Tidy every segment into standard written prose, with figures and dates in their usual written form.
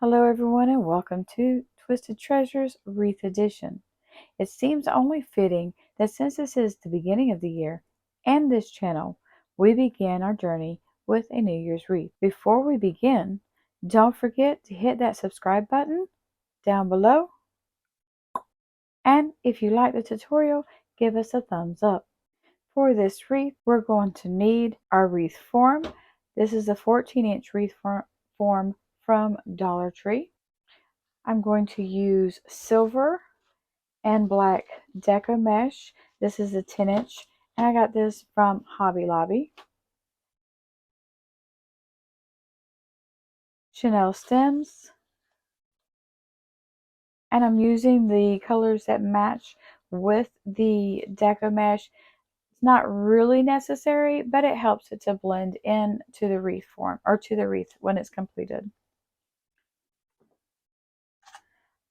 Hello everyone and welcome to Twisted Treasures Wreath Edition. It seems only fitting that since this is the beginning of the year and this channel, we begin our journey with a New Year's wreath. Before we begin, don't forget to hit that subscribe button down below, and if you like the tutorial, give us a thumbs up. For this wreath, we're going to need our wreath form. This is a 14-inch wreath form from Dollar Tree. I'm going to use silver and black deco mesh. This is a 10-inch, and I got this from Hobby Lobby. Chanel stems, and I'm using the colors that match with the deco mesh. It's not really necessary, but it helps it to blend in to the wreath form, or to the wreath when it's completed.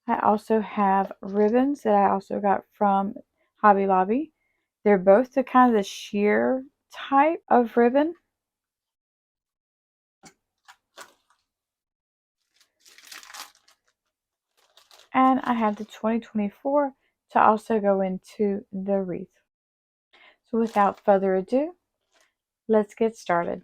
I also have ribbons that I also got from Hobby Lobby. They're both the kind of the sheer type of ribbon. And I have the 2024 to also go into the wreath. So without further ado, let's get started.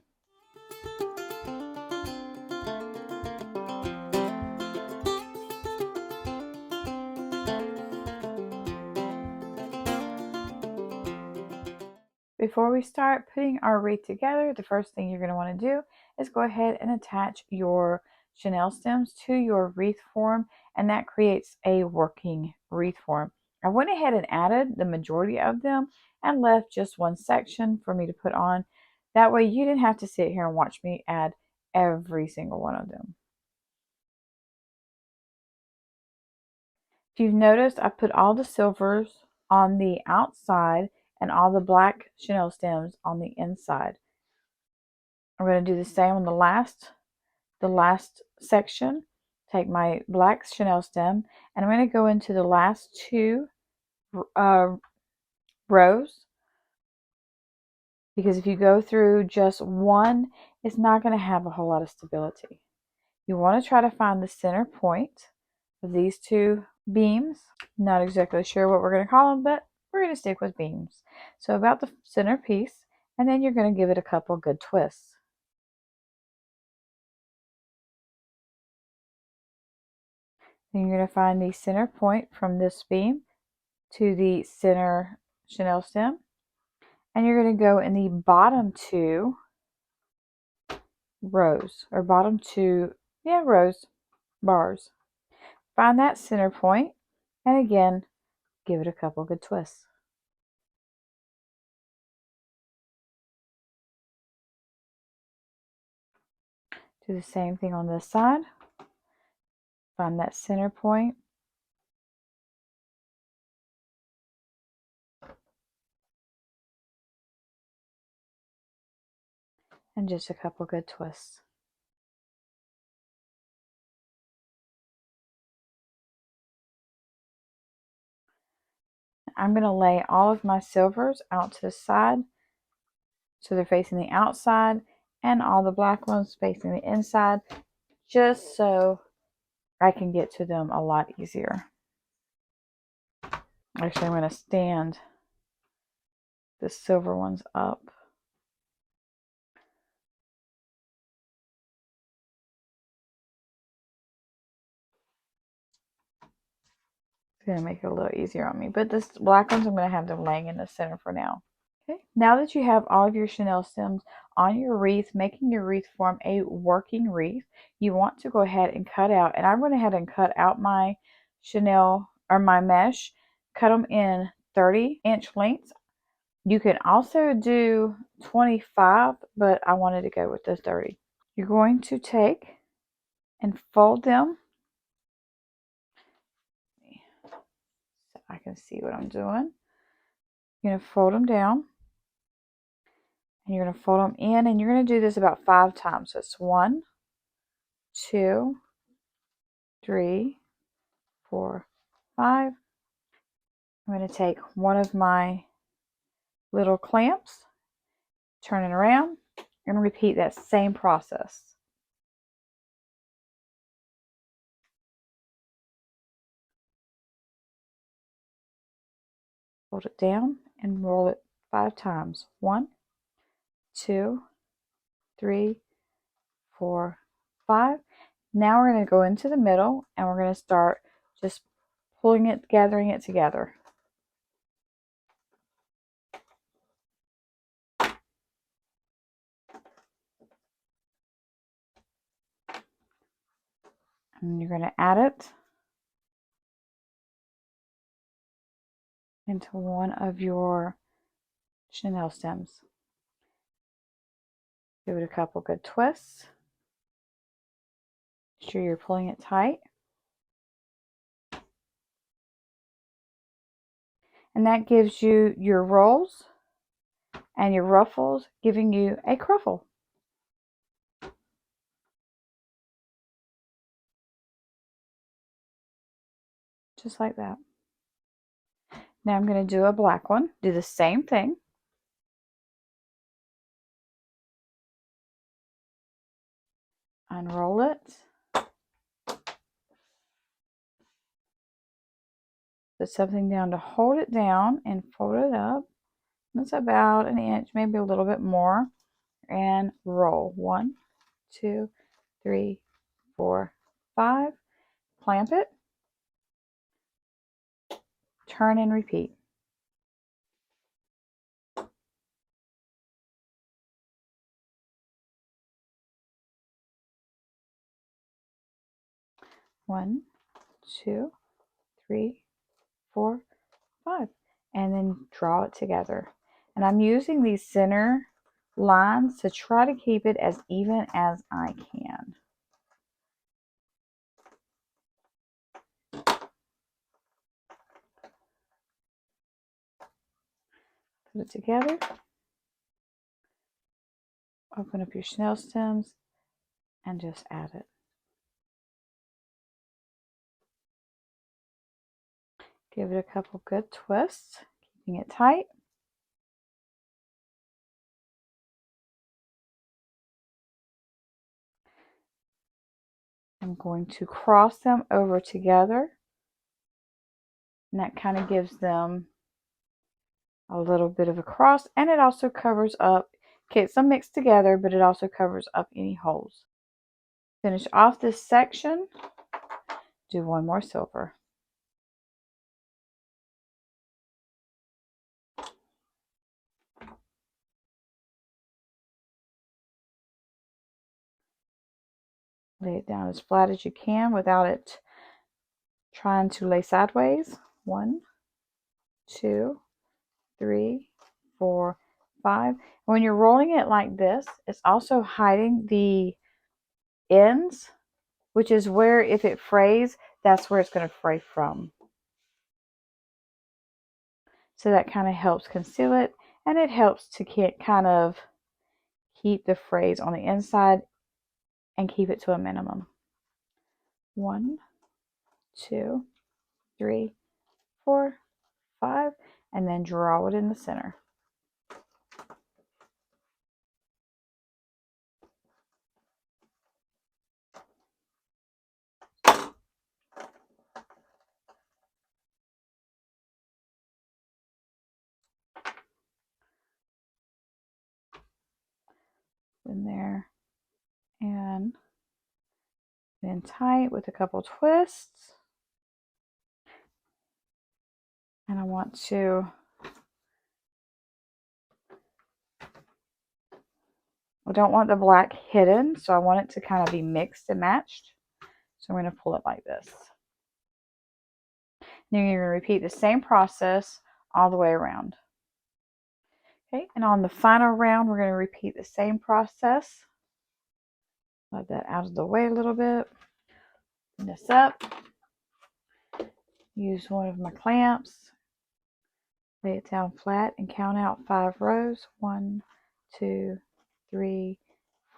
Before we start putting our wreath together, the first thing you're going to want to do is go ahead and attach your Chanel stems to your wreath form, and that creates a working wreath form. I went ahead and added the majority of them and left just one section for me to put on. That way you didn't have to sit here and watch me add every single one of them. If you've noticed, I put all the silvers on the outside and all the black Chanel stems on the inside. I'm going to do the same on the last section. Take my black Chanel stem, and I'm going to go into the last two rows, because if you go through just one, it's not going to have a whole lot of stability. You want to try to find the center point of these two beams. Not exactly sure what we're going to call them, but we're going to stick with beams. So about the center piece, and then you're going to give it a couple good twists. Then you're going to find the center point from this beam to the center Chanel stem, and you're going to go in the bottom two rows, or bottom two, rows, bars. Find that center point, and again, give it a couple good twists. Do the same thing on this side. Find that center point. And just a couple good twists. I'm going to lay all of my silvers out to the side, so they're facing the outside, and all the black ones facing the inside, just so I can get to them a lot easier. Actually, I'm going to stand the silver ones up. It's going to make it a little easier on me. But this black ones, I'm going to have them laying in the center for now. Okay, now that you have all of your Chanel stems on your wreath, making your wreath form a working wreath, you want to go ahead and cut out. And I went ahead and cut out my Chanel, or my mesh, cut them in 30-inch lengths. You can also do 25, but I wanted to go with the 30. You're going to take and fold them. So I can see what I'm doing. You're going to fold them down. And you're going to fold them in. And you're going to do this about 5 times. So it's 1, 2, 3, 4, 5. I'm going to take one of my little clamps, turn it around, and repeat that same process. Fold it down and roll it 5 times. 1, 2, 3, 4, 5. Now we're going to go into the middle and we're going to start just pulling it, gathering it together. And you're going to add it into one of your chenille stems. Give it a couple good twists. Make sure you're pulling it tight. And that gives you your rolls and your ruffles, giving you a cruffle. Just like that. Now I'm going to do a black one. Do the same thing. Unroll it. Put something down to hold it down and fold it up. That's about an inch, maybe a little bit more. And roll. 1, 2, 3, 4, 5. Clamp it. Turn and repeat. One, 2, 3, 4, 5. And then draw it together. And I'm using these center lines to try to keep it as even as I can. Put it together. Open up your chenille stems and just add it. Give it a couple good twists, keeping it tight. I'm going to cross them over together, and that kind of gives them a little bit of a cross, and it also covers up, okay, some mixed together, but it also covers up any holes. Finish off this section, do one more silver. Lay it down as flat as you can without it trying to lay sideways. 1, 2, 3, 4, 5. When you're rolling it like this, it's also hiding the ends, which is where if it frays, that's where it's going to fray from. So that kind of helps conceal it, and it helps to kind of keep the frays on the inside and keep it to a minimum. 1, 2, 3, 4, 5, and then draw it in the center. In there, and then tight with a couple twists. And I don't want the black hidden, so I want it to kind of be mixed and matched. So I'm going to pull it like this. Then you're going to repeat the same process all the way around. Okay, and on the final round, we're going to repeat the same process. Let that out of the way a little bit. Open this up. Use one of my clamps. Lay it down flat and count out 5 rows. 1, 2, 3,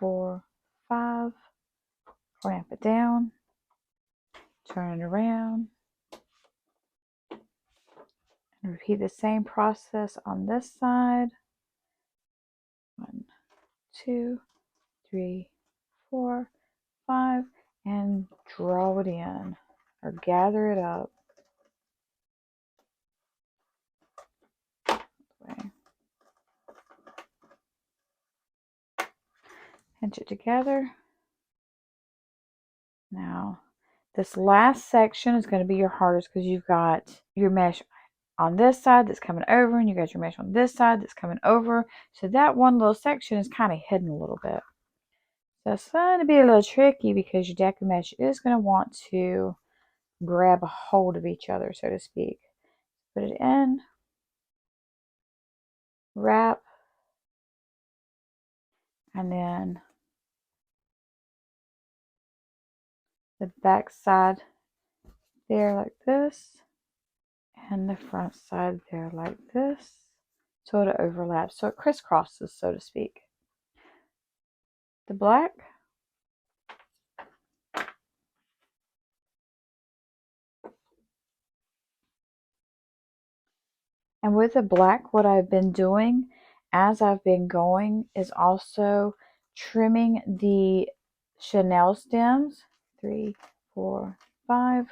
4, 5. Clamp it down. Turn it around. And repeat the same process on this side. 1, 2, 3, 4, 5, and draw it in or gather it up. pinch it together. Now, this last section is going to be your hardest because you've got your mesh on this side that's coming over, and you got your mesh on this side that's coming over. So that one little section is kind of hidden a little bit. So it's going to be a little tricky because your deco mesh is going to want to grab a hold of each other, so to speak. Put it in, wrap, and then the back side there like this, and the front side there like this, so it overlaps, so it crisscrosses, so to speak. The black, and with the black, what I've been doing as I've been going is also trimming the chenille stems, 3, 4, 5,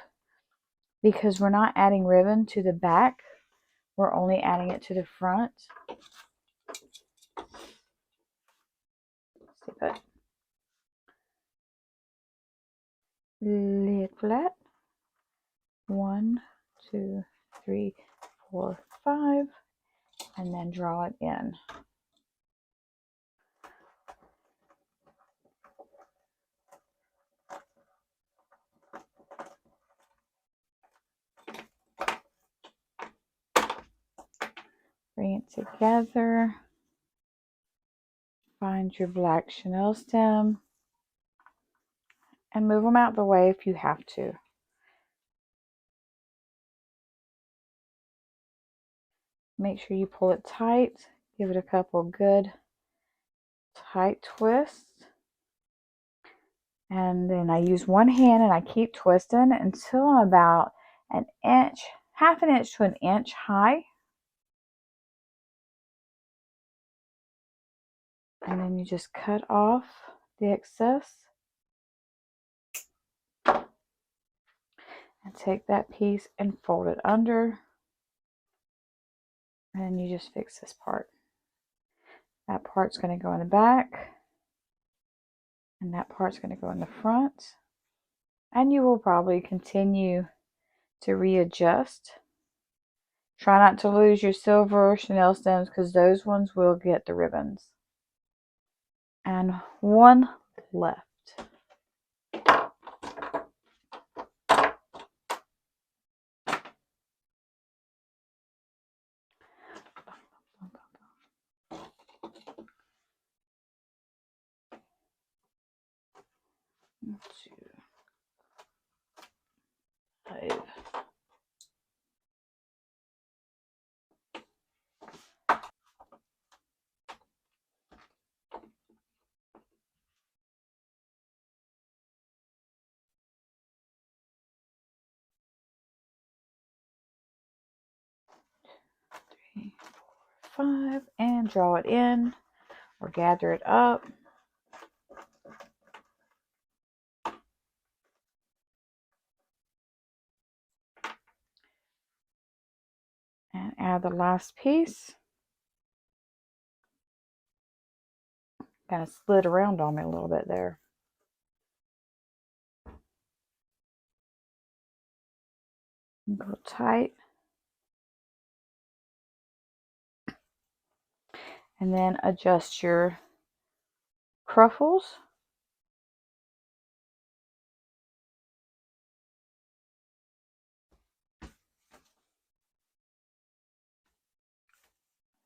because we're not adding ribbon to the back, we're only adding it to the front. Let's put lay it flat. 1, 2, 3, 4, 5, and then draw it in. Bring it together. Find your black chenille stem and move them out the way if you have to. Make sure you pull it tight. Give it a couple good tight twists. And then I use one hand and I keep twisting until I'm about an inch, half an inch to an inch high. And then you just cut off the excess. And take that piece and fold it under. And you just fix this part. That part's going to go in the back. And that part's going to go in the front. And you will probably continue to readjust. Try not to lose your silver chenille stems because those ones will get the ribbons. And one left. Two, 5. Three, 4, 5, and draw it in or gather it up. And add the last piece. Kind of slid around on me a little bit there. Go tight. And then adjust your cruffles.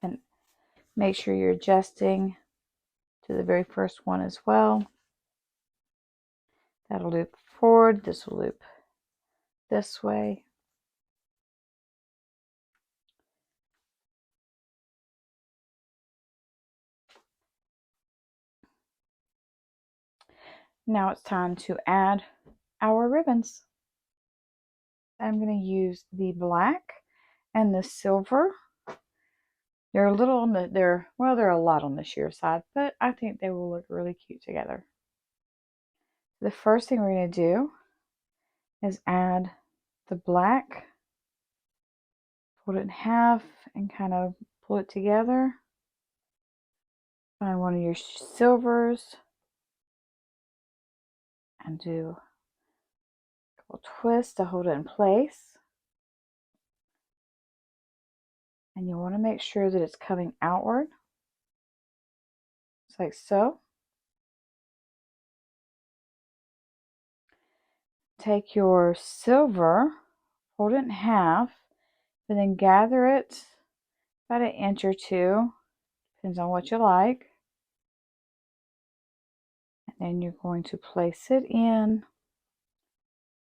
And make sure you're adjusting to the very first one as well. That'll loop forward. This will loop this way. Now it's time to add our ribbons. I'm going to use the black and the silver. They're a little on the, they're a lot on the sheer side, but I think they will look really cute together. The first thing we're going to do is add the black, fold it in half and kind of pull it together. Find one of your silvers, and do a couple twists to hold it in place. And you want to make sure that it's coming outward, just like so. Take your silver, fold it in half, and then gather it about an inch or two, depends on what you like. And then you're going to place it in,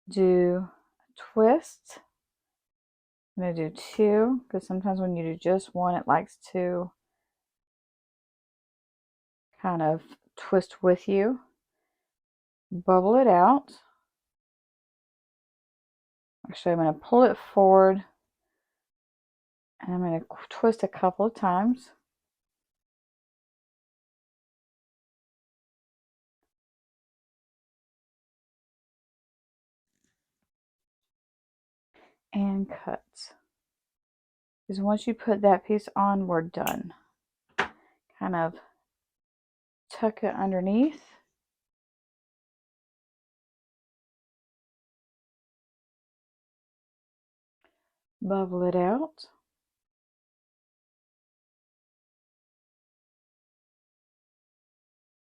do a twist. I'm going to do two, because sometimes when you do just one, it likes to kind of twist with you. Bubble it out. Actually, I'm going to pull it forward, and I'm going to twist a couple of times. And cut. Because once you put that piece on, we're done. Kind of tuck it underneath. Bubble it out.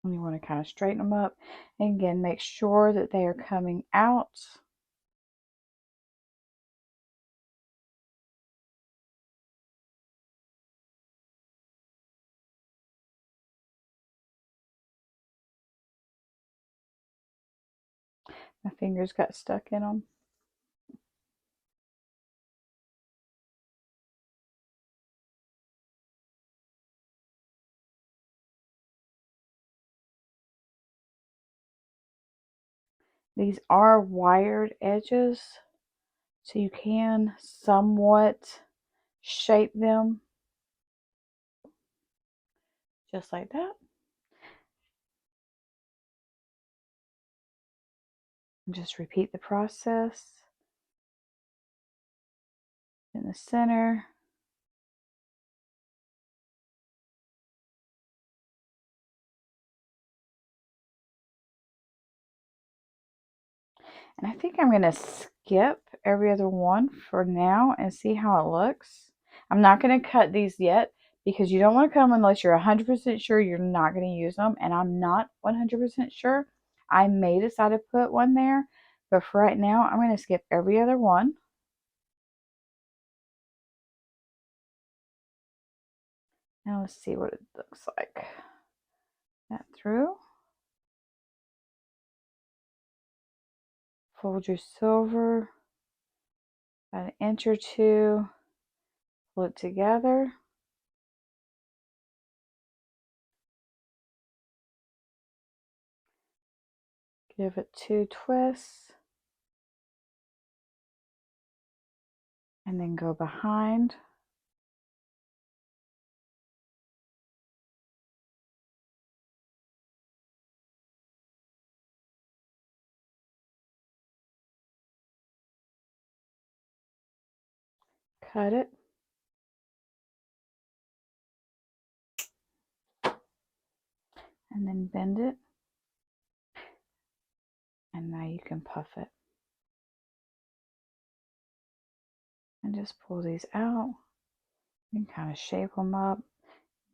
And you want to kind of straighten them up. And again, make sure that they are coming out. My fingers got stuck in them. These are wired edges, so you can somewhat shape them just like that. And just repeat the process in the center. And I think I'm going to skip every other one for now and see how it looks. I'm not going to cut these yet because you don't want to cut them unless you're 100% sure you're not going to use them. And I'm not 100% sure. I may decide to put one there, but for right now, I'm going to skip every other one. Now let's see what it looks like. That through. Fold your silver about an inch or two. Pull it together. Give it 2 twists. And then go behind. Cut it. And then bend it. And now you can puff it. And just pull these out. You can kind of shape them up.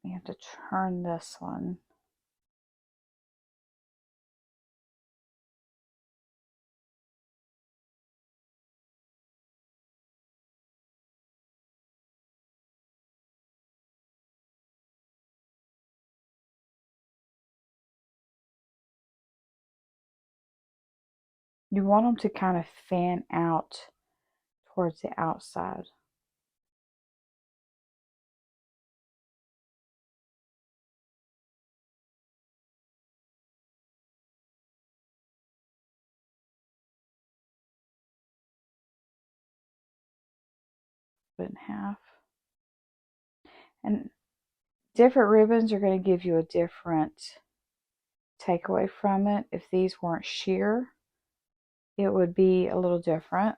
You have to turn this one. You want them to kind of fan out towards the outside. Split in half. And different ribbons are going to give you a different takeaway from it. If these weren't sheer, it would be a little different.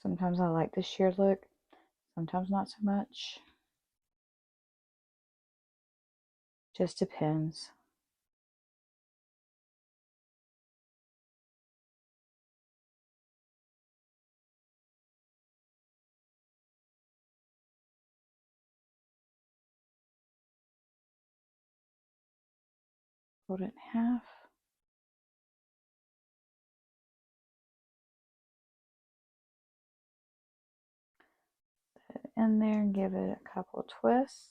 Sometimes I like the sheer look, sometimes not so much. Just depends. Fold it in half. Put it in there and give it a couple of twists.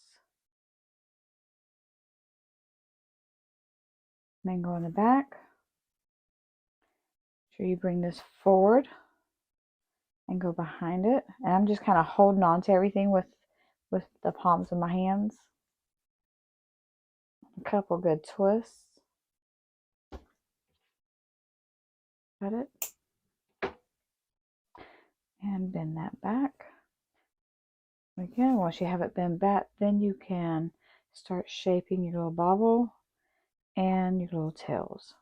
And then go in the back. Make sure you bring this forward and go behind it. And I'm just kind of holding on to everything with the palms of my hands. A couple good twists. Got it. And bend that back. Again, once you have it bent back, then you can start shaping your little bobble and your little tails.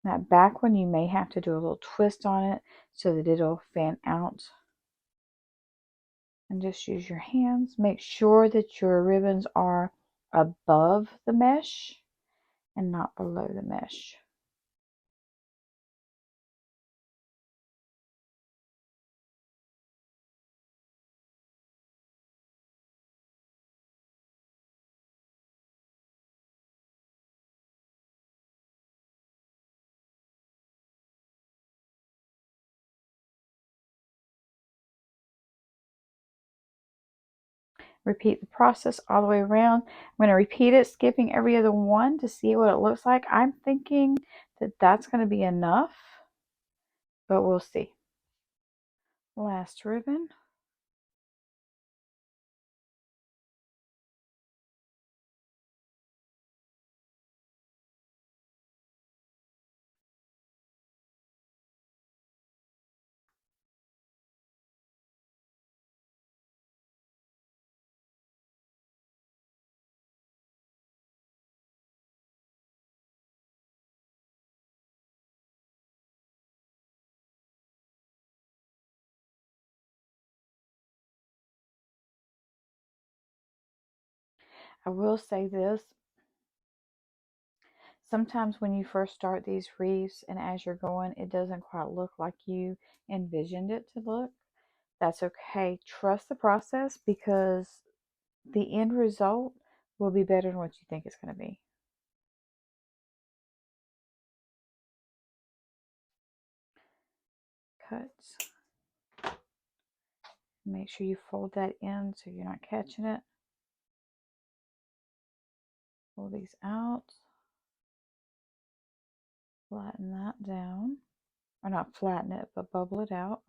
That back one, you may have to do a little twist on it so that it'll fan out. And just use your hands. Make sure that your ribbons are above the mesh and not below the mesh. Repeat the process all the way around. I'm going to repeat it, skipping every other one to see what it looks like. I'm thinking that that's going to be enough, but we'll see. Last ribbon. I will say this. Sometimes when you first start these wreaths and as you're going, it doesn't quite look like you envisioned it to look. That's okay. Trust the process because the end result will be better than what you think it's going to be. Cuts. Make sure you fold that in so you're not catching it. Pull these out. Flatten that down. Or not flatten it, but bubble it out.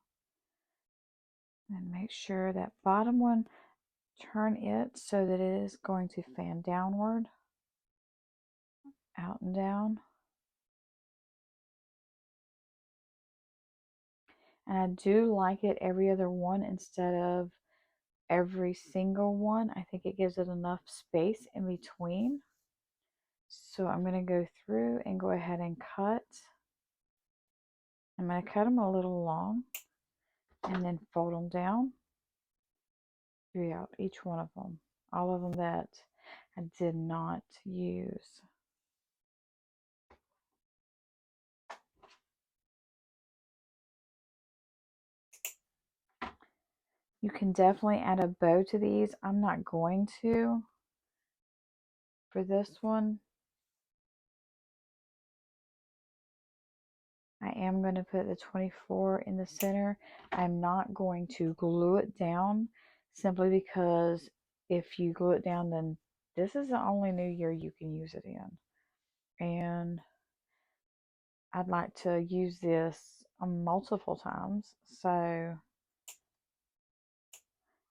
And make sure that bottom one, turn it so that it is going to fan downward. Out and down. And I do like it every other one instead of every single one. I think it gives it enough space in between. So I'm going to go through and go ahead and cut. I'm going to cut them a little long and then fold them down throughout each one of them. All of them that I did not use. You can definitely add a bow to these. I'm not going to for this one. I am going to put the 24 in the center. I'm not going to glue it down simply because if you glue it down, then this is the only new year you can use it in. And I'd like to use this multiple times. So,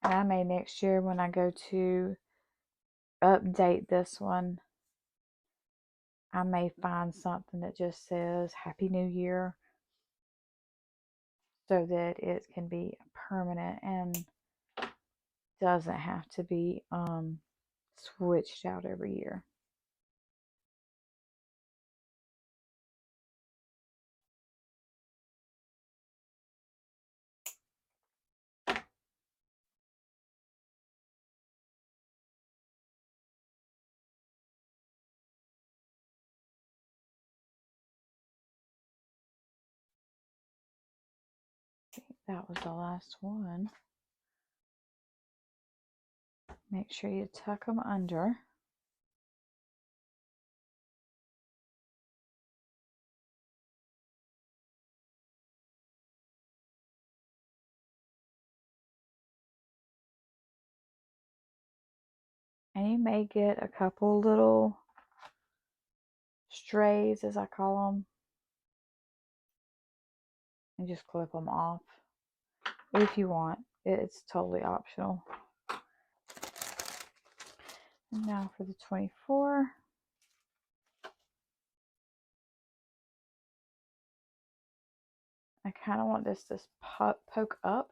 and I may next year when I go to update this one, I may find something that just says Happy New Year so that it can be permanent and doesn't have to be switched out every year. That was the last one. Make sure you tuck them under. And you may get a couple little strays, as I call them, and just clip them off if you want. It's totally optional. And now for the 24. I kind of want this to poke up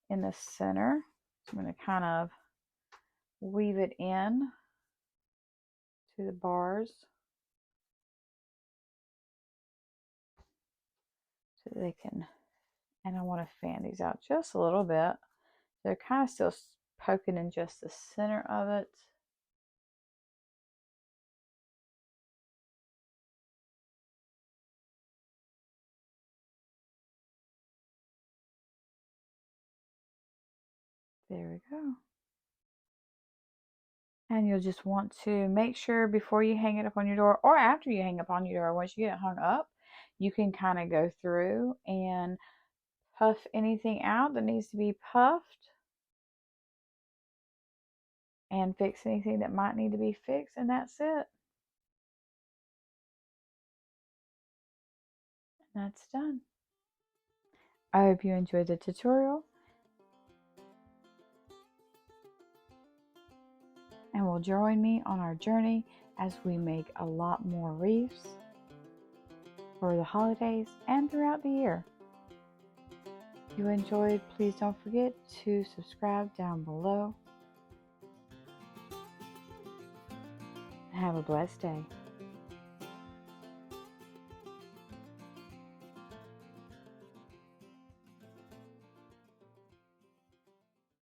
in the center. So I'm going to kind of weave it in to the bars so they can, and I want to fan these out just a little bit. They're kind of still poking in just the center of it. There we go. And you'll just want to make sure before you hang it up on your door, or after you hang it up on your door, once you get it hung up, you can kind of go through and puff anything out that needs to be puffed and fix anything that might need to be fixed, and that's it. And that's done. I hope you enjoyed the tutorial, and will join me on our journey as we make a lot more wreaths for the holidays and throughout the year. If you enjoyed, please don't forget to subscribe down below. Have a blessed day.